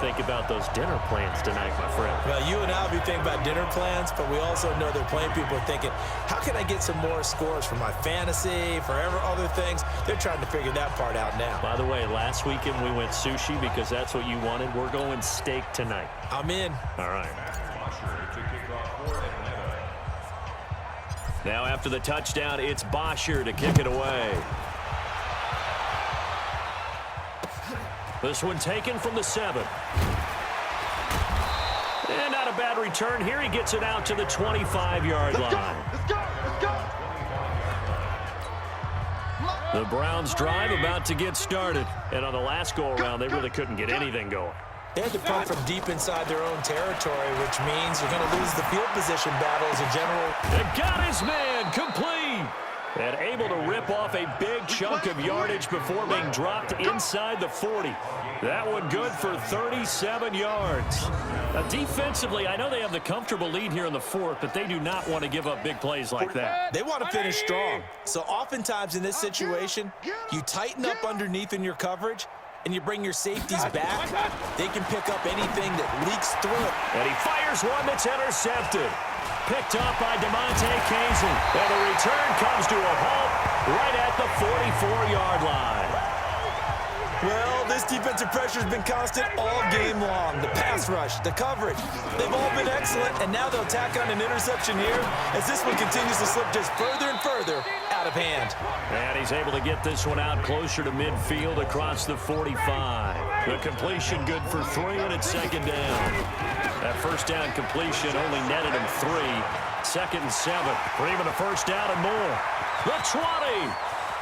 think about those dinner plans tonight, my friend? Well, you and I will be thinking about dinner plans, but we also know they're playing people are thinking, how can I get some more scores for my fantasy, for other things? They're trying to figure that part out now. By the way, last weekend we went sushi because that's what you wanted. We're going steak tonight. I'm in. All right. Now after the touchdown, it's Bosher to kick it away. This one taken from the 7. And not a bad return here. He gets it out to the 25-yard line. Let's go. The Browns drive about to get started. And on the last go-around, they really couldn't get anything going. They had to punt from deep inside their own territory, which means you're going to lose the field position battle as a general. They got his man complete. And able to rip off a big chunk of yardage before being dropped inside the 40. That one good for 37 yards. Now, defensively, I know they have the comfortable lead here in the 4th, but they do not want to give up big plays like that. They want to finish strong. So oftentimes in this situation, you tighten up underneath in your coverage, and you bring your safeties back. They can pick up anything that leaks through it. And he fires one that's intercepted. Picked up by DeMonte Casey. And the return comes to a halt right at the 44-yard line. Well, this defensive pressure has been constant all game long. The pass rush, the coverage, they've all been excellent, and now they'll tack on an interception here as this one continues to slip just further and further out of hand. And he's able to get this one out closer to midfield across the 45. The completion good for 3, and it's second down. That first down completion only netted him 3. Second and 7. Freeman a first down and more. The 20,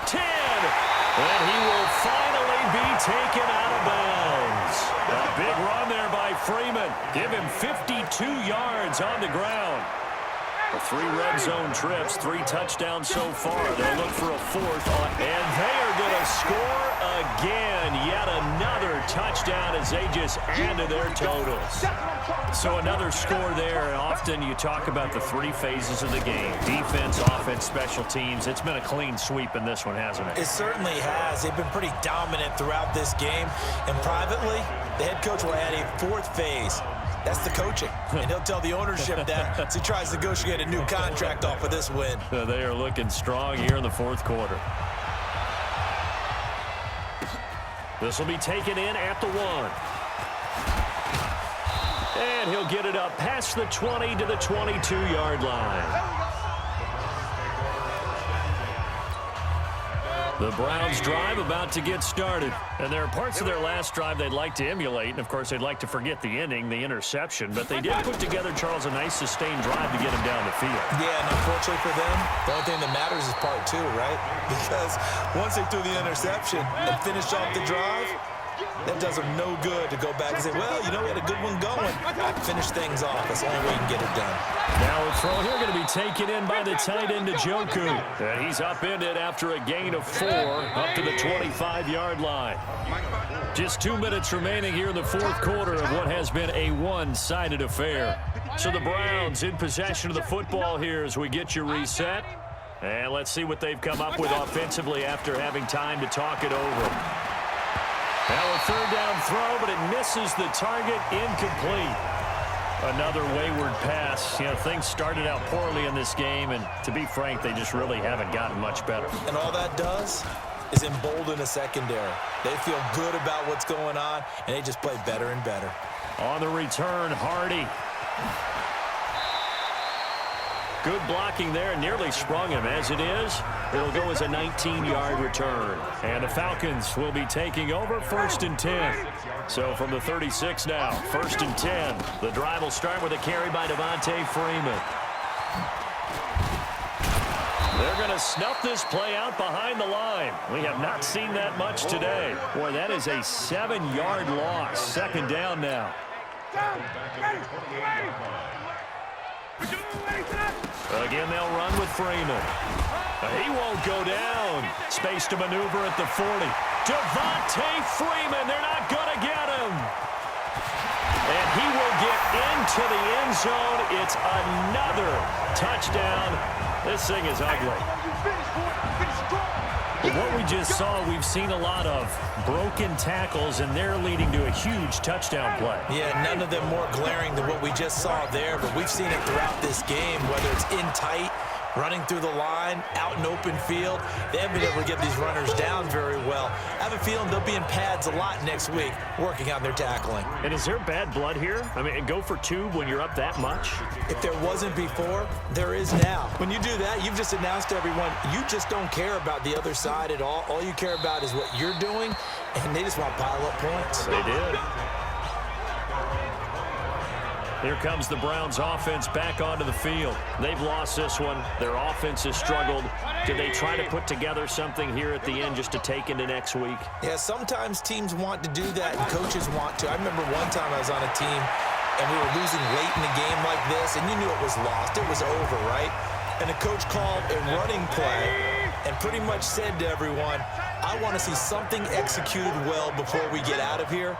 10, and he will finally be taken out of bounds. A big run there by Freeman. Give him 52 yards on the ground. For 3 red zone trips, 3 touchdowns so far. They'll look for a 4th. And they are going to score again. Yet another touchdown as they just add to their totals. So another score there. Often you talk about the 3 phases of the game. Defense, offense, special teams. It's been a clean sweep in this one, hasn't it? It certainly has. They've been pretty dominant throughout this game. And privately, the head coach will add a 4th phase. That's the coaching. And he'll tell the ownership that as he tries to negotiate a new contract off of this win. They are looking strong here in the 4th quarter. This will be taken in at the 1. And he'll get it up past the 20 to the 22-yard line. The Browns drive about to get started. And there are parts of their last drive they'd like to emulate. And, of course, they'd like to forget the ending, the interception. But they did put together, Charles, a nice sustained drive to get him down the field. Yeah, and unfortunately for them, the only thing that matters is part 2, right? Because once they threw the interception and finished off the drive, that does them no good to go back and say, well, you know, we had a good one going. Finish things off. That's the only way you can get it done. Now a throw here going to be taken in by the tight end, Njoku. And he's upended after a gain of 4 up to the 25-yard line. Just 2 minutes remaining here in the 4th quarter of what has been a one-sided affair. So the Browns in possession of the football here as we get you reset. And let's see what they've come up with offensively after having time to talk it over. Now a 3rd down throw, but it misses the target, incomplete. Another wayward pass. You know, things started out poorly in this game, and to be frank, they just really haven't gotten much better. And all that does is embolden a secondary. They feel good about what's going on, and they just play better and better. On the return, Hardy. Good blocking there, nearly sprung him. As it is, it'll go as a 19-yard return. And the Falcons will be taking over 1st and 10. So from the 36 now, 1st and 10. The drive will start with a carry by Devontae Freeman. They're going to snuff this play out behind the line. We have not seen that much today. Boy, that is a 7-yard loss. 2nd down now. Again, they'll run with Freeman. He won't go down. Space to maneuver at the 40. Devontae Freeman, they're not going to get him. And he will get into the end zone. It's another touchdown. This thing is ugly. But what we just saw, we've seen a lot of broken tackles, and they're leading to a huge touchdown play. Yeah, none of them more glaring than what we just saw there, but we've seen it throughout this game, whether it's in tight, running through the line, out in open field. They haven't been able to get these runners down very well. I have a feeling they'll be in pads a lot next week, working on their tackling. And is there bad blood here? I mean, go for two when you're up that much? If there wasn't before, there is now. When you do that, you've just announced to everyone, you just don't care about the other side at all. All you care about is what you're doing, and they just want to pile up points. They did. Here comes the Browns offense back onto the field. They've lost this one. Their offense has struggled. Do they try to put together something here at the end just to take into next week? Yeah, sometimes teams want to do that and coaches want to. I remember one time I was on a team and we were losing late in the game like this, and you knew it was lost. It was over, right? And the coach called a running play and pretty much said to everyone, I want to see something executed well before we get out of here.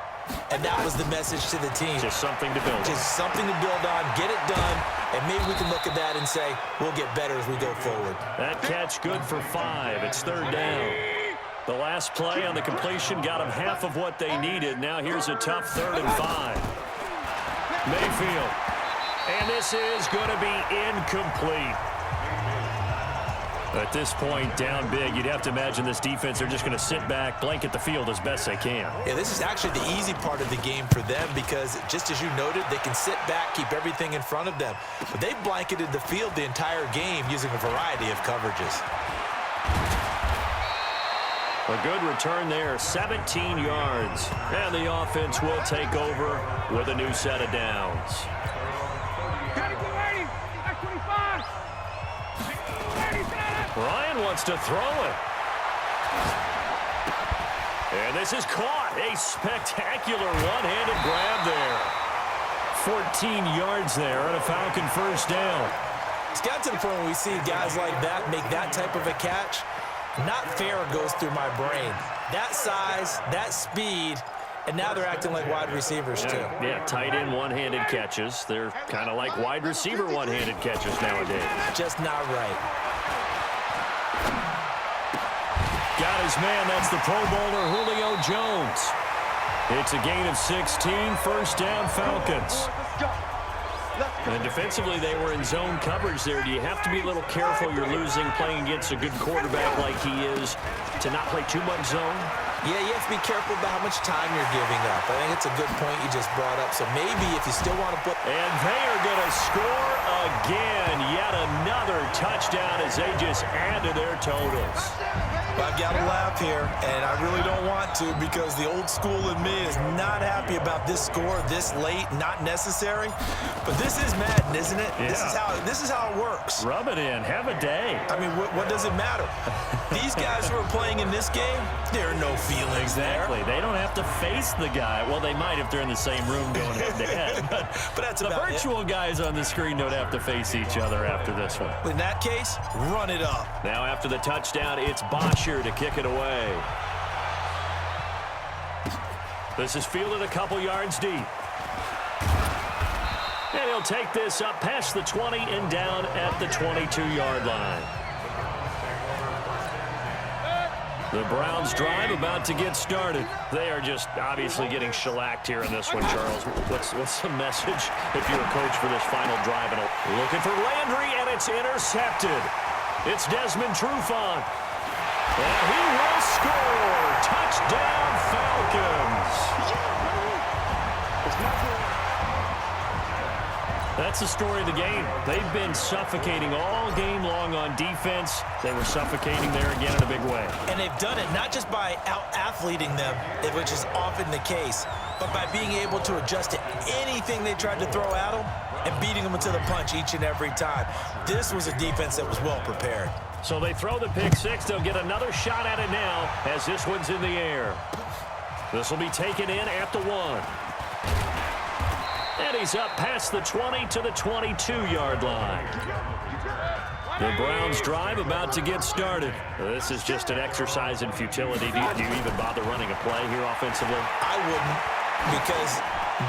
And that was the message to the team. Just something to build on. Just something to build on, get it done, and maybe we can look at that and say, we'll get better as we go forward. That catch good for 5. It's third down. The last play on the completion got them half of what they needed. Now here's a tough 3rd and 5. Mayfield. And this is going to be incomplete. At this point, down big, you'd have to imagine this defense, they're just going to sit back, blanket the field as best they can. Yeah, this is actually the easy part of the game for them because, just as you noted, they can sit back, keep everything in front of them. But they blanketed the field the entire game using a variety of coverages. A good return there, 17 yards. And the offense will take over with a new set of downs. Ryan wants to throw it. And this is caught. A spectacular one-handed grab there. 14 yards there on a Falcon first down. It's got to the point where we see guys like that make that type of a catch. Not fair goes through my brain. That size, that speed, and now they're acting like wide receivers too. Yeah, tight end one-handed catches. They're kind of like wide receiver one-handed catches nowadays. Just not right. Got his man. That's the Pro Bowler Julio Jones. It's a gain of 16. First down, Falcons. And defensively, they were in zone coverage there. Do you have to be a little careful? You're losing playing against a good quarterback like he is to not play too much zone? Yeah, you have to be careful about how much time you're giving up. I think it's a good point you just brought up. So maybe if you still want to put... And they are going to score again. Yet another touchdown as they just add to their totals. I've got to laugh here, and I really don't want to because the old school in me is not happy about this score this late, not necessary. But this is Madden, isn't it? Yeah. This is how it works. Rub it in. Have a day. I mean, what does it matter? These guys who are playing in this game, there are no feelings exactly. There. They don't have to face the guy. Well, they might if they're in the same room going head-to-head. But that's the virtual guys on the screen don't have to face each other after this one. In that case, run it up. Now after the touchdown, it's Bosher to kick it away. This is fielded a couple yards deep. And he'll take this up past the 20 and down at the 22-yard line. The Browns drive about to get started. They are just obviously getting shellacked here in this one, Charles. What's the message if you're a coach for this final drive? And looking for Landry, and it's intercepted. It's Desmond Trufant. And he will score. Touchdown, Falcons. That's the story of the game. They've been suffocating all game long on defense. They were suffocating there again in a big way. And they've done it not just by out-athleting them, which is often the case, but by being able to adjust to anything they tried to throw at them and beating them to the punch each and every time. This was a defense that was well prepared. So they throw the pick six. They'll get another shot at it now as this one's in the air. This will be taken in at the 1. And he's up past the 20 to the 22-yard line. The Browns drive about to get started. This is just an exercise in futility. Do you even bother running a play here offensively? I wouldn't, because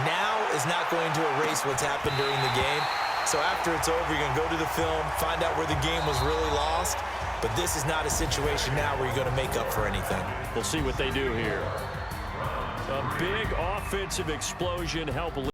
now is not going to erase what's happened during the game. So after it's over, you're going to go to the film, find out where the game was really lost, But this is not a situation now where you're going to make up for anything. We'll see what they do here. A big offensive explosion help